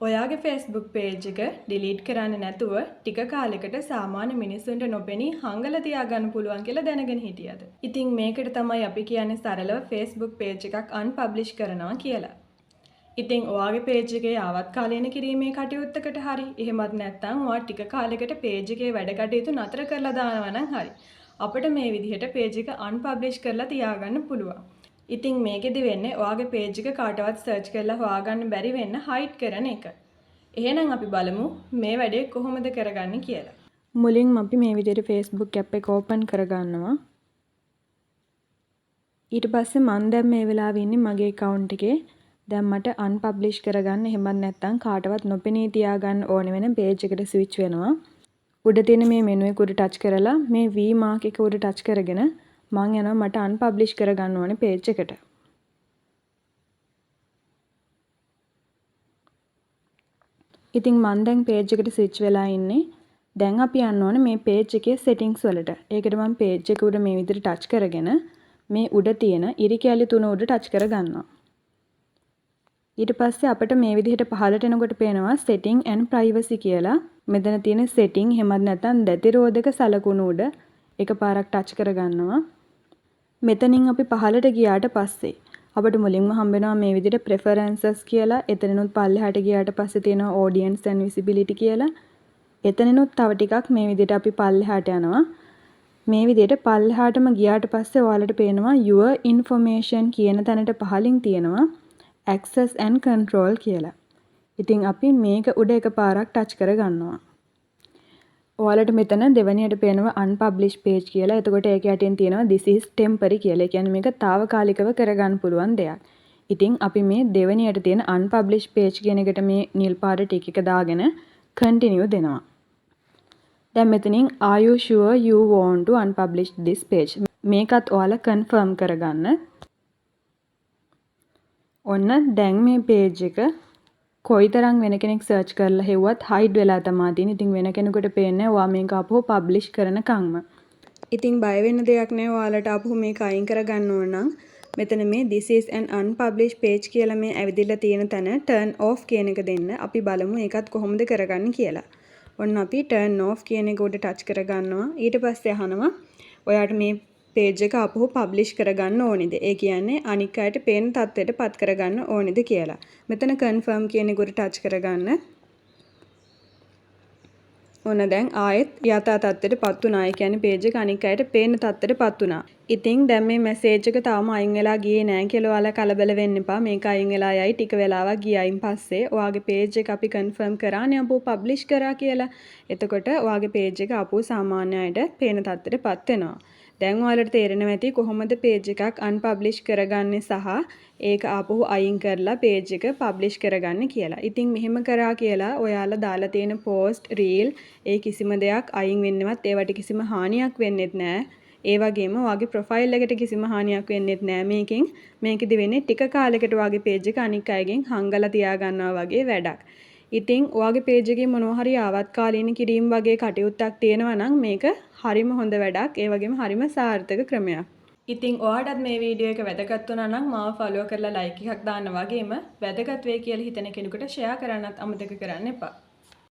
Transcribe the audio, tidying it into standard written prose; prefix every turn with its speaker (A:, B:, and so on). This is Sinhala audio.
A: ඔයාගේ Facebook page එක delete කරන්න නැතුව ටික කාලයකට සාමාන්‍ය මිනිස්සුන්ට නොපෙනී හංගලා තියාගන්න පුළුවන් කියලා දැනගෙන හිටියද? ඉතින් මේකට තමයි අපි කියන්නේ සරලව Facebook page එකක් unpublish කරනවා කියලා. ඉතින් ඔයාගේ page එකේ ආවත්කාලීන කිරීමේ කටයුත්තකට හරි එහෙමත් නැත්නම් ඔයා ටික කාලයකට page එකේ වැඩ කටයුතු නතර කරලා දානවා නම් හරි අපිට මේ විදිහට page එක unpublish කරලා තියාගන්න පුළුවන්. ඉතින් මේකෙදි වෙන්නේ ඔයාගේ page එක කාටවත් search කරලා හොයාගන්න බැරි වෙන්න hide කරන එක. එහෙනම් අපි බලමු මේ වැඩේ කොහොමද කරගන්නේ කියලා. මුලින්ම අපි මේ විදිහට Facebook app එක open කරගන්නවා. ඊට පස්සේ මම දැන් මේ වෙලාවේ ඉන්නේ මගේ account එකේ. දැන් මට unpublish කරගන්න එහෙමත් නැත්නම් කාටවත් නොපෙනී තියාගන්න ඕන වෙන page එකට switch වෙනවා. උඩ තියෙන මේ menu එක උඩ touch කරලා මේ V mark එක උඩ touch කරගෙන මම යනවා මට unpublish කරගන්න ඕනේ page එකට. ඉතින් මම දැන් page එකට switch වෙලා ඉන්නේ. දැන් අපි යන්න ඕනේ මේ page එකේ settings වලට. ඒකට මම page එක උඩ මේ විදිහට touch කරගෙන මේ උඩ තියෙන ඉරි කැලි තුන උඩ touch කරගන්නවා. ඊට පස්සේ අපිට මේ විදිහට පහළට එනකොට පේනවා setting and privacy කියලා. මෙතන තියෙන setting එහෙමත් නැත්නම් දැතිරෝධක සලකුණු උඩ එකපාරක් touch කරගන්නවා. මෙතනින් අපි පහළට ගියාට පස්සේ අපිට මුලින්ම හම්බ වෙනවා මේ විදිහට preferences කියලා. එතනිනුත් පල්ලෙහාට ගියාට පස්සේ තියෙනවා audience and visibility කියලා. එතනිනුත් තව ටිකක් මේ විදිහට අපි පල්ලෙහාට යනවා. මේ විදිහට පල්ලෙහාටම ගියාට පස්සේ ඔයාලට පේනවා your information කියන තැනට පහලින් තියෙනවා access and control කියලා. ඉතින් අපි මේක උඩ එකපාරක් touch කරගන්නවා. ඔයාලට මෙතන දෙවැනියට පේනවා unpublish page කියලා. එතකොට ඒක යටින් තියෙනවා this is temporary කියලා. ඒ කියන්නේ මේක తాවකාලිකව කරගන්න පුළුවන් දෙයක්. ඉතින් අපි මේ දෙවැනියට තියෙන unpublish page කියන එකට මේ නිල් පාට ටික එක දාගෙන continue දෙනවා. දැන් මෙතනින් are you sure you want to unpublish this page? මේකත් ඔයාලා confirm කරගන්න. ඔන්න දැන් මේ page එක කොයිතරම් වෙන කෙනෙක් search කරලා හෙව්වත් hide වෙලා තමයි තියෙන්නේ. ඉතින් වෙන කෙනෙකුට පේන්නේ ඔයා මේක ආපහු publish කරනකම්ම. ඉතින් බය වෙන්න දෙයක් නෑ. ඔයාලට ආපහු මේක අයින් කරගන්න ඕන නම් මෙතන මේ this is an unpublished page කියලා මේ ඇවිදලා තියෙන තැන turn off කියන එක දෙන්න. අපි බලමු ඒකත් කොහොමද කරගන්නේ කියලා. ඔන්න අපි turn off කියන එක උඩ touch කරගන්නවා. ඊට පස්සේ අහනවා ඔයාට මේ page එක ආපහු publish කරගන්න ඕනේද? ඒ කියන්නේ අනික් අයට පේන තත්ත්වයට පත් කරගන්න ඕනේද කියලා. මෙතන confirm කියන එක උඩ touch කරගන්න. ඔන්න දැන් ආයෙත් යථා තත්ත්වයට පත් වුණා. ඒ කියන්නේ page එක අනික් අයට පේන තත්ත්වයට පත් වුණා. ඉතින් දැන් මේ message එක තාම අයින් වෙලා ගියේ නෑ කියලා ඔයාලා කලබල වෙන්න එපා. මේක අයින් වෙලා යයි ටික වෙලාවක් ගියයින් පස්සේ ඔයාගේ page එක අපි confirm කරානේ අපෝ publish කරා කියලා. එතකොට ඔයාගේ page එක අපෝ සාමාන්‍ය අයට පේන තත්ත්වයට පත් වෙනවා. දැන් ඔයාලට තේරෙනවා ඇති කොහොමද page එකක් unpublish කරගන්නේ සහ ඒක ආපහු අයින් කරලා page එක publish කරගන්නේ කියලා. ඉතින් මෙහෙම කරා කියලා ඔයාලා දාලා තියෙන post, reel ඒ කිසිම දෙයක් අයින් වෙන්නවත් ඒවට කිසිම හානියක් වෙන්නෙත් නෑ. ඒ වගේම ඔයාගේ profile එකට කිසිම හානියක් වෙන්නෙත් නෑ මේකෙන්. මේකෙදි වෙන්නේ ටික කාලයකට ඔයාගේ page එක අනික් අයගෙන් හංගලා තියා ගන්නවා වගේ වැඩක්. ඉතින් ඔයාගේ page එකේ මොනවා හරි ආවත්කාලීන කිරීම වගේ කටයුත්තක් තියෙනවා නම් මේක හරිම හොඳ වැඩක්. ඒ වගේම හරිම සාර්ථක ක්‍රමයක්. ඉතින් ඔයාටත් මේ වීඩියෝ එක වැදගත් වුණා නම් මාව follow කරලා like එකක් දාන්න වගේම වැදගත් වෙයි කියලා හිතන කෙනෙකුට share කරන්නත් අමතක කරන්න එපා.